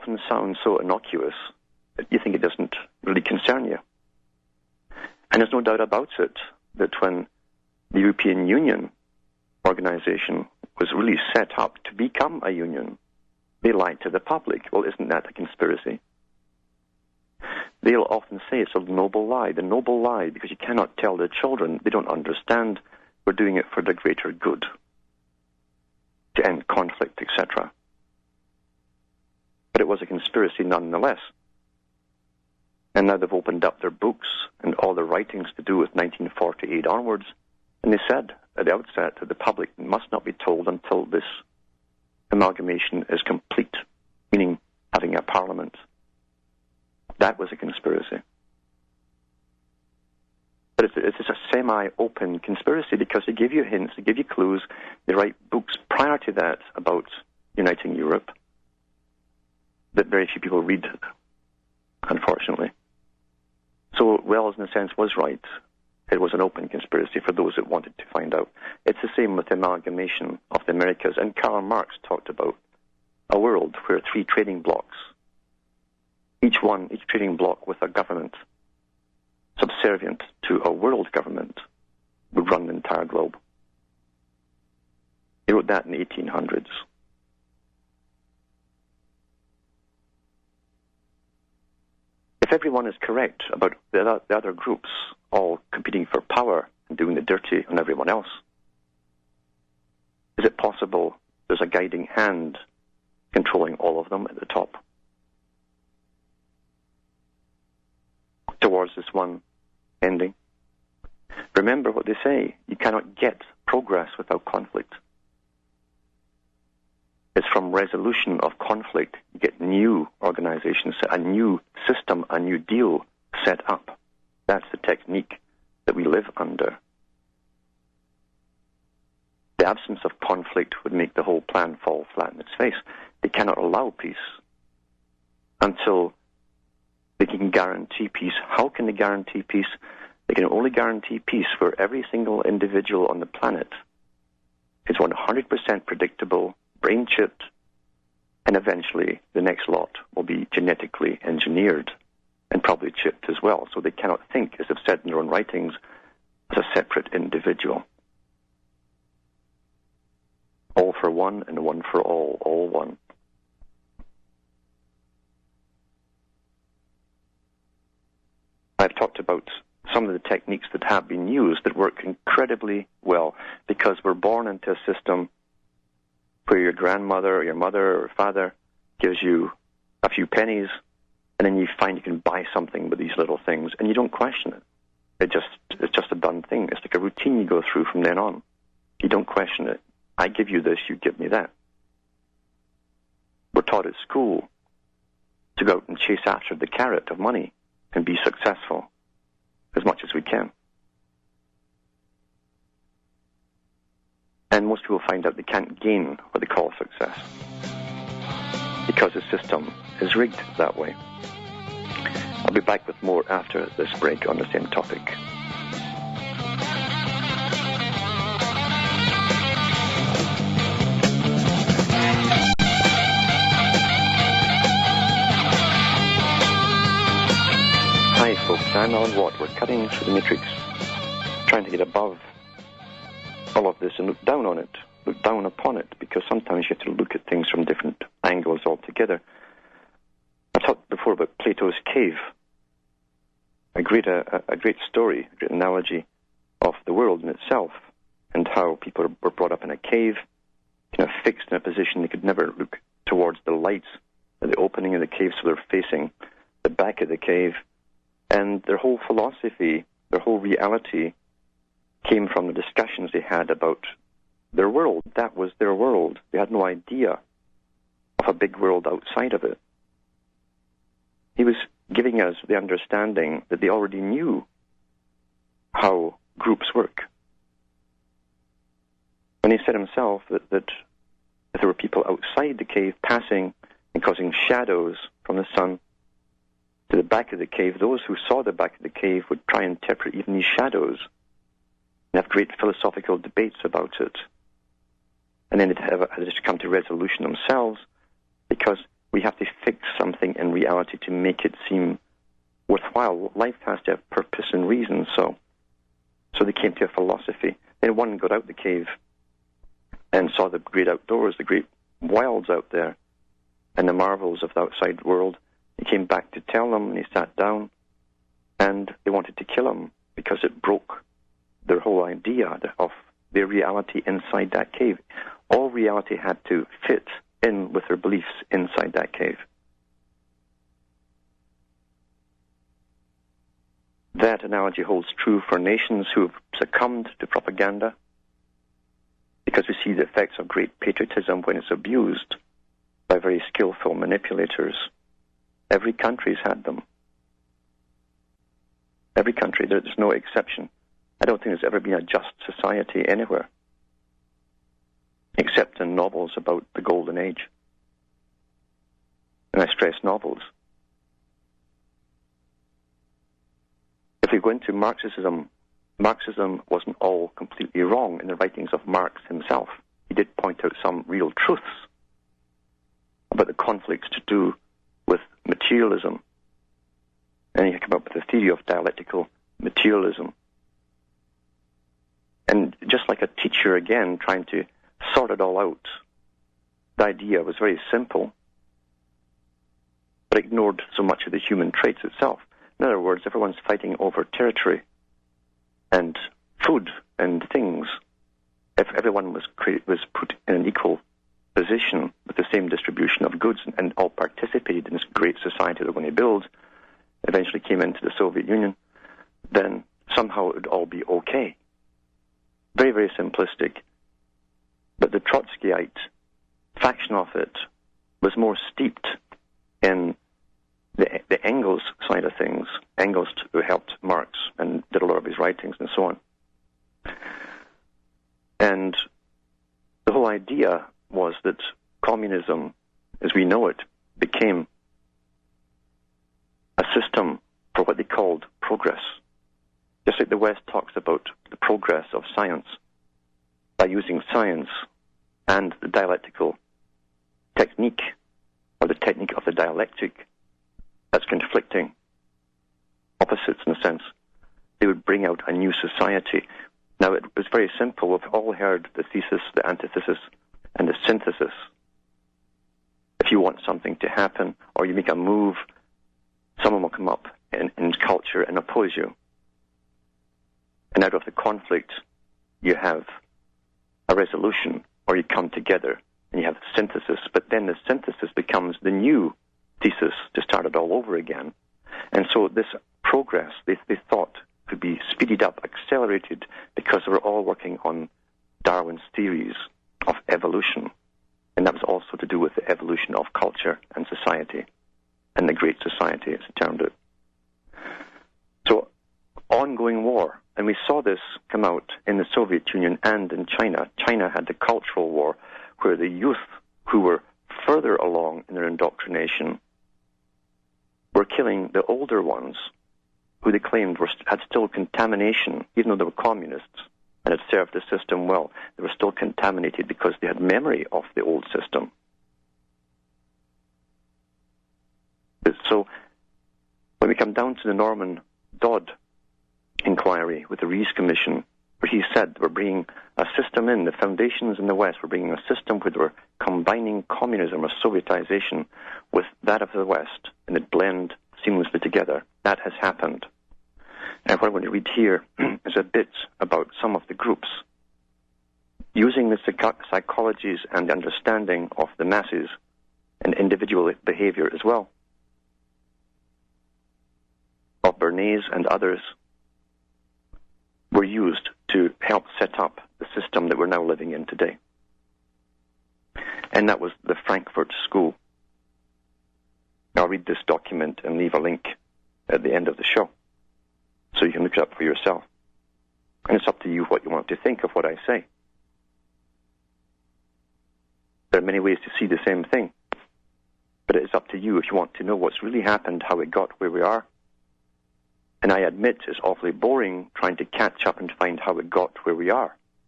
often sounds so innocuous that you think it doesn't really concern you. And there's no doubt about it that when the European Union organization was really set up to become a union, they lied to the public. Well, isn't that a conspiracy? They'll often say it's a noble lie. The noble lie, because you cannot tell the children, they don't understand, we're doing it for the greater good, to end conflict, etc. But it was a conspiracy nonetheless. And now they've opened up their books and all their writings to do with 1948 onwards, and they said at the outset that the public must not be told until this amalgamation is complete, meaning having a parliament. That was a conspiracy. But it's a semi-open conspiracy because they give you hints, they give you clues, they write books prior to that about uniting Europe that very few people read, unfortunately. So Wells, in a sense, was right. It was an open conspiracy for those that wanted to find out. It's the same with the amalgamation of the Americas. And Karl Marx talked about a world where 3 trading blocks, each trading block with a government subservient to a world government, would run the entire globe. He wrote that in the 1800s. If everyone is correct about the other groups all competing for power and doing the dirty on everyone else, is it possible there's a guiding hand controlling all of them at the top towards this one ending? Remember what they say, you cannot get progress without conflict. It's from resolution of conflict you get new organizations, a new system, a new deal set up. That's the technique that we live under. The absence of conflict would make the whole plan fall flat in its face. They cannot allow peace until they can guarantee peace. How can they guarantee peace? They can only guarantee peace where every single individual on the planet is 100% predictable, brain-chipped, and eventually the next lot will be genetically engineered and probably chipped as well. So they cannot think, as they've said in their own writings, as a separate individual. All for one and one for all one. I've talked about some of the techniques that have been used that work incredibly well because we're born into a system where your grandmother or your mother or father gives you a few pennies and then you find you can buy something with these little things and you don't question it. It's just a done thing. It's like a routine you go through from then on. You don't question it. I give you this, you give me that. We're taught at school to go out and chase after the carrot of money and be successful as much as we can. And most people find out they can't gain what they call success because the system is rigged that way. I'll be back with more after this break on the same topic. Hi folks, I'm Alan Watt. We're cutting through the matrix, trying to get above all of this and look down on it, look down upon it, because sometimes you have to look at things from different angles altogether. I talked before about Plato's cave, a great story, a great analogy of the world in itself, and how people were brought up in a cave, kind of fixed in a position they could never look towards the lights at the opening of the cave, so they're facing the back of the cave, and their whole philosophy, their whole reality came from the discussions they had about their world. That was their world. They had no idea of a big world outside of it. He was giving us the understanding that they already knew how groups work. When he said himself that if there were people outside the cave passing and causing shadows from the sun to the back of the cave, those who saw the back of the cave would try and interpret even these shadows and have great philosophical debates about it. And then they'd have to come to resolution themselves because we have to fix something in reality to make it seem worthwhile. Life has to have purpose and reason, so they came to a philosophy. Then one got out the cave and saw the great outdoors, the great wilds out there, and the marvels of the outside world. He came back to tell them, and he sat down, and they wanted to kill him because it broke their whole idea of their reality inside that cave. All reality had to fit in with their beliefs inside that cave. That analogy holds true for nations who have succumbed to propaganda, because we see the effects of great patriotism when it's abused by very skillful manipulators. Every country's had them. Every country, there's no exception. I don't think there's ever been a just society anywhere, except in novels about the Golden Age. And I stress novels. If we go into Marxism, Marxism wasn't all completely wrong in the writings of Marx himself. He did point out some real truths about the conflicts to do with materialism. And he came up with the theory of dialectical materialism. And just like a teacher, again, trying to sort it all out, the idea was very simple, but ignored so much of the human traits itself. In other words, everyone's fighting over territory and food and things. If everyone was put in an equal position with the same distribution of goods and all participated in this great society they're going to build, eventually came into the Soviet Union, then somehow it would all be okay. Very, very simplistic. But the Trotskyite faction of it was more steeped in the Engels side of things. Engels, who helped Marx and did a lot of his writings and so on. And the whole idea was that communism, as we know it, became a system for what they called progress. Just like the West talks about the progress of science, by using science and the dialectical technique, or the technique of the dialectic, that's conflicting opposites in a sense, they would bring out a new society. Now, it was very simple. We've all heard the thesis, the antithesis, and the synthesis. If you want something to happen, or you make a move, someone will come up in culture and oppose you. And out of the conflict, you have a resolution, or you come together, and you have synthesis. But then the synthesis becomes the new thesis to start it all over again. And so this progress, they thought, could be speeded up, accelerated, because they were all working on Darwin's theories of evolution. And that was also to do with the evolution of culture and society, and the Great Society, as it termed it. So, ongoing war. And we saw this come out in the Soviet Union and in China. China had the Cultural War, where the youth who were further along in their indoctrination were killing the older ones, who they claimed had still contamination, even though they were communists and had served the system well. They were still contaminated because they had memory of the old system. So when we come down to the Norman Dodd inquiry with the Rees Commission, where he said we're bringing a system in, the foundations in the West, we're bringing a system where we're combining communism or Sovietization with that of the West, and it blend seamlessly together. That has happened. And what I'm going to read here is a bit about some of the groups using the psychologies and the understanding of the masses and individual behavior as well, of Bernays and others, were used to help set up the system that we're now living in today. And that was the Frankfurt School. I'll read this document and leave a link at the end of the show, so you can look it up for yourself. And it's up to you what you want to think of what I say. There are many ways to see the same thing, but it's up to you if you want to know what's really happened, how it got where we are. And I admit it's awfully boring trying to catch up and find how it got where we are.